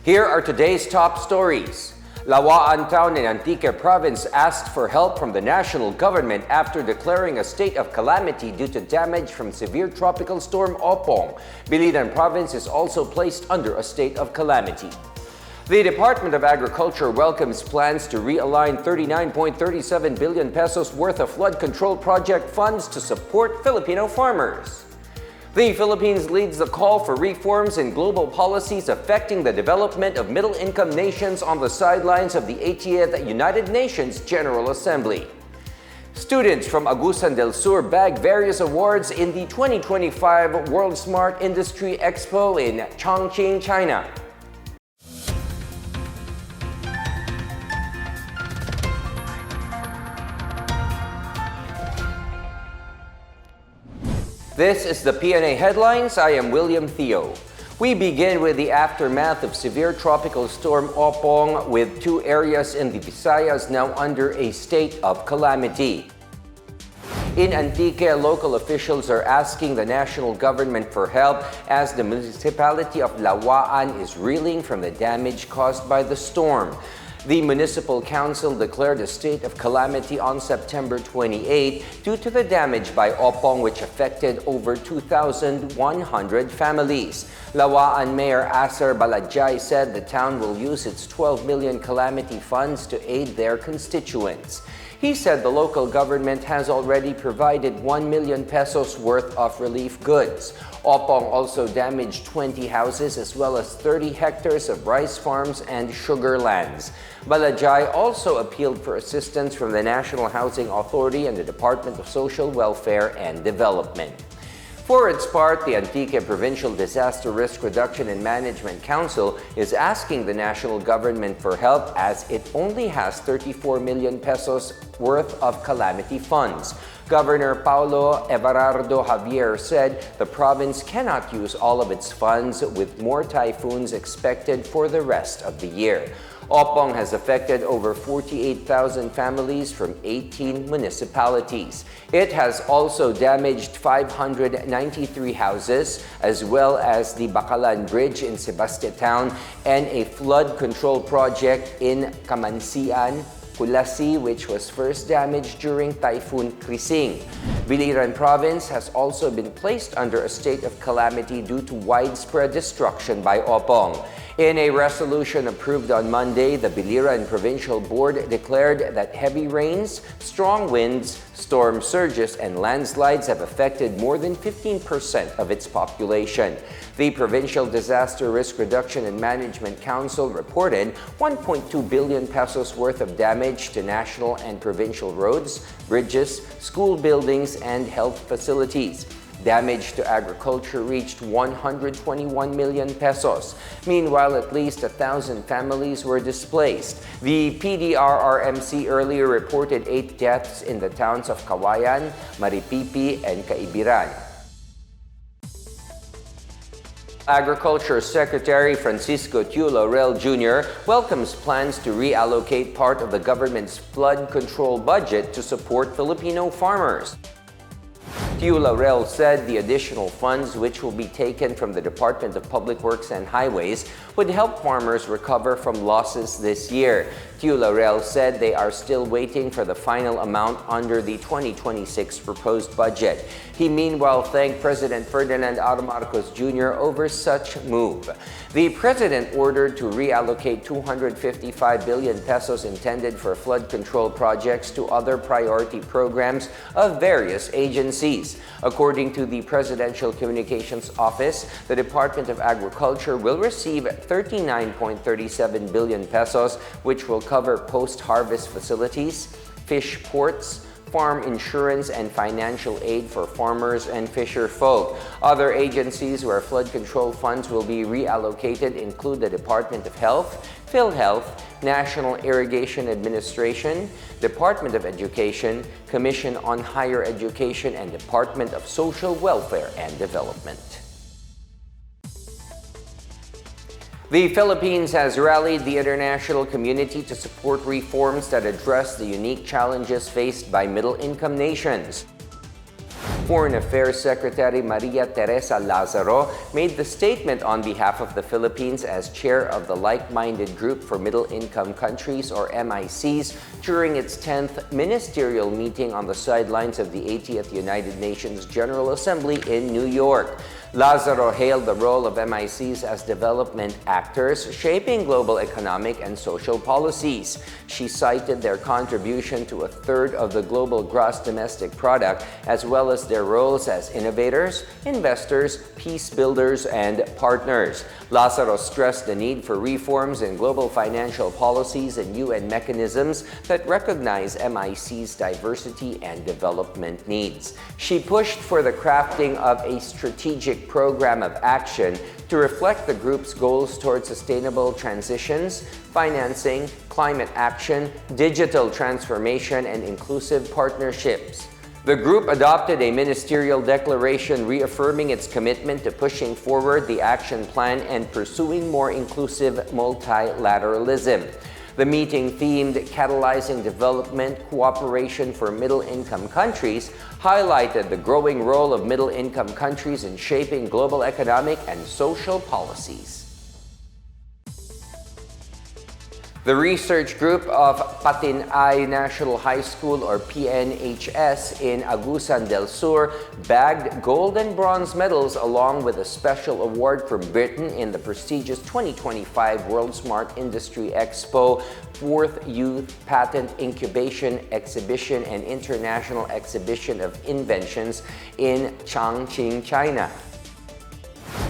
Here are today's top stories. Lawaan Town in Antique Province asked for help from the national government after declaring a state of calamity due to damage from severe tropical storm Opong. Biliran Province is also placed under a state of calamity. The Department of Agriculture welcomes plans to realign 39.37 billion pesos worth of flood control project funds to support Filipino farmers. The Philippines leads the call for reforms in global policies affecting the development of middle-income nations on the sidelines of the 80th United Nations General Assembly. Students from Agusan del Sur bagged various awards in the 2025 World Smart Industry Expo in Chongqing, China. This is the Pna Headlines. I am William Theo. We begin with the aftermath of severe tropical storm Opong, with 2 areas in the Visayas now under a state of calamity. In Antique, local officials are asking the national government for help as the municipality of Lawaan is reeling from the damage caused by the storm. The municipal council declared a state of calamity on September 28 due to the damage by Opong, which affected over 2,100 families. Lawaan Mayor Asar Balajay said the town will use its 12 million calamity funds to aid their constituents. He said the local government has already provided 1 million pesos worth of relief goods. Opong also damaged 20 houses as well as 30 hectares of rice farms and sugar lands. Balajay also appealed for assistance from the National Housing Authority and the Department of Social Welfare and Development. For its part, the Antique Provincial Disaster Risk Reduction and Management Council is asking the national government for help as it only has 34 million pesos worth of calamity funds. Governor Paulo Everardo Javier said the province cannot use all of its funds with more typhoons expected for the rest of the year. Opong has affected over 48,000 families from 18 municipalities. It has also damaged 593 houses, as well as the Bacalan Bridge in Sebastian and a flood control project in Kamansian, Kulasi, which was first damaged during Typhoon Krising. Biliran Province has also been placed under a state of calamity due to widespread destruction by Opong. In a resolution approved on Monday, the Biliran Provincial Board declared that heavy rains, strong winds, storm surges, and landslides have affected more than 15% of its population. The Provincial Disaster Risk Reduction and Management Council reported 1.2 billion pesos worth of damage to national and provincial roads, bridges, school buildings, and health facilities. Damage to agriculture reached 121 million pesos. Meanwhile, at least 1,000 families were displaced. The PDRRMC earlier reported 8 deaths in the towns of Kawayan, Maripipi, and Caibiran. Agriculture Secretary Francisco Tiu Laurel Jr. welcomes plans to reallocate part of the government's flood control budget to support Filipino farmers. Tiu Laurel said the additional funds, which will be taken from the Department of Public Works and Highways, would help farmers recover from losses this year. Tiu Laurel said they are still waiting for the final amount under the 2026 proposed budget. He meanwhile thanked President Ferdinand R. Marcos Jr. over such move. The president ordered to reallocate 255 billion pesos intended for flood control projects to other priority programs of various agencies. According to the Presidential Communications Office, the Department of Agriculture will receive 39.37 billion pesos, which will cover post-harvest facilities, fish ports, farm insurance, and financial aid for farmers and fisher folk. Other agencies where flood control funds will be reallocated include the Department of Health, PhilHealth, National Irrigation Administration, Department of Education, Commission on Higher Education, and Department of Social Welfare and Development. The Philippines has rallied the international community to support reforms that address the unique challenges faced by middle-income nations. Foreign Affairs Secretary Maria Teresa Lazaro made the statement on behalf of the Philippines as chair of the Like-Minded Group for Middle-Income Countries, or MICs, during its 10th ministerial meeting on the sidelines of the 80th United Nations General Assembly in New York. Lazaro hailed the role of MICs as development actors shaping global economic and social policies. She cited their contribution to a third of the global gross domestic product, as well as their roles as innovators, investors, peace builders, and partners. Lazaro stressed the need for reforms in global financial policies and UN mechanisms that recognize MIC's diversity and development needs. She pushed for the crafting of a strategic program of action to reflect the group's goals towards sustainable transitions, financing, climate action, digital transformation, and inclusive partnerships. The group adopted a ministerial declaration reaffirming its commitment to pushing forward the action plan and pursuing more inclusive multilateralism. The meeting themed Catalyzing Development Cooperation for Middle-Income Countries highlighted the growing role of middle-income countries in shaping global economic and social policies. The research group of Pna National High School, or PNHS, in Agusan del Sur bagged gold and bronze medals along with a special award from Britain in the prestigious 2025 World Smart Industry Expo, 4th Youth Patent Incubation Exhibition and International Exhibition of Inventions in Chongqing, China.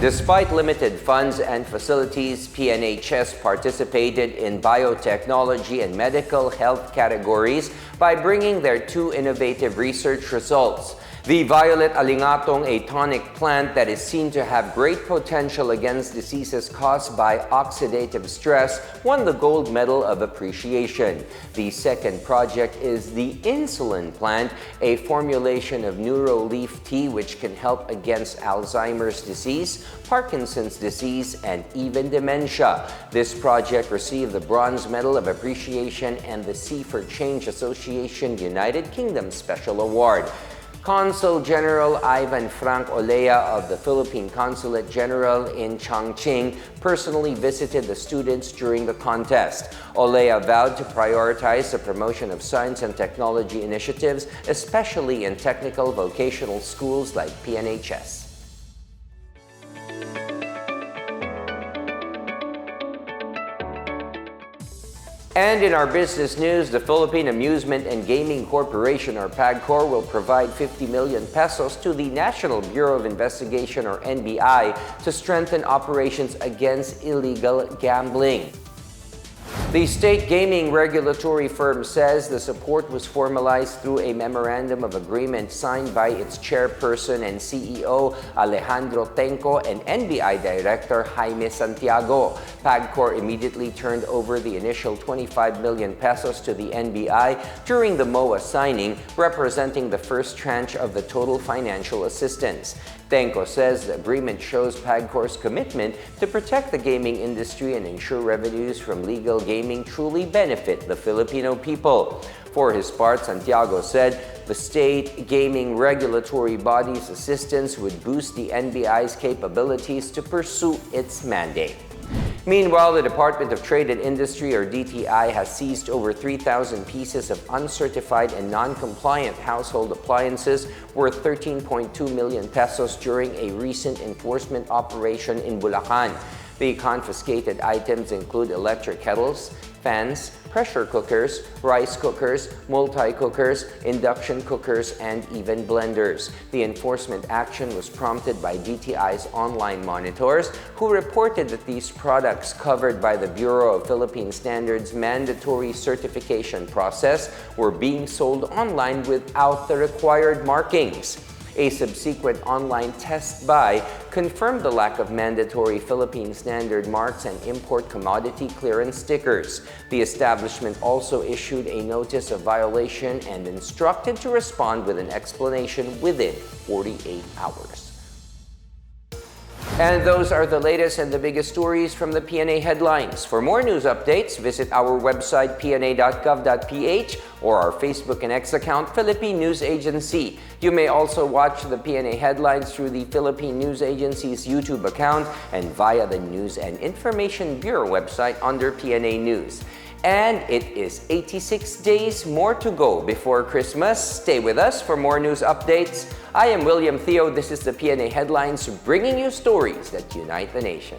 Despite limited funds and facilities, PNHS participated in biotechnology and medical health categories by bringing their two innovative research results. The violet alingatong, a tonic plant that is seen to have great potential against diseases caused by oxidative stress, won the gold medal of appreciation. The second project is the insulin plant, a formulation of neuroleaf tea which can help against Alzheimer's disease, Parkinson's disease, and even dementia. This project received the bronze medal of appreciation and the C for Change Association United Kingdom Special Award. Consul General Ivan Frank Olea of the Philippine Consulate General in Chongqing personally visited the students during the contest. Olea vowed to prioritize the promotion of science and technology initiatives, especially in technical vocational schools like PNHS. And in our business news, the Philippine Amusement and Gaming Corporation, or PAGCOR, will provide 50 million pesos to the National Bureau of Investigation, or NBI, to strengthen operations against illegal gambling. The state gaming regulatory firm says the support was formalized through a memorandum of agreement signed by its chairperson and CEO Alejandro Tenco and NBI Director Jaime Santiago. PAGCOR immediately turned over the initial 25 million pesos to the NBI during the MOA signing, representing the first tranche of the total financial assistance. Tenco says the agreement shows PAGCOR's commitment to protect the gaming industry and ensure revenues from legal gaming truly benefit the Filipino people. For his part, Santiago said the state gaming regulatory body's assistance would boost the NBI's capabilities to pursue its mandate. Meanwhile, the Department of Trade and Industry, or DTI, has seized over 3,000 pieces of uncertified and non-compliant household appliances worth 13.2 million pesos during a recent enforcement operation in Bulacan. The confiscated items include electric kettles, fans, pressure cookers, rice cookers, multi-cookers, induction cookers, and even blenders. The enforcement action was prompted by DTI's online monitors, who reported that these products covered by the Bureau of Philippine Standards mandatory certification process were being sold online without the required markings. A subsequent online test buy confirmed the lack of mandatory Philippine standard marks and import commodity clearance stickers. The establishment also issued a notice of violation and instructed to respond with an explanation within 48 hours. And those are the latest and the biggest stories from the PNA headlines. For more news updates, visit our website pna.gov.ph or our Facebook and X account, Philippine News Agency. You may also watch the PNA headlines through the Philippine News Agency's YouTube account and via the News and Information Bureau website under PNA News. And it is 86 days more to go before Christmas. Stay with us for more news updates. I am William Theo. This is the PNA Headlines, bringing you stories that unite the nation.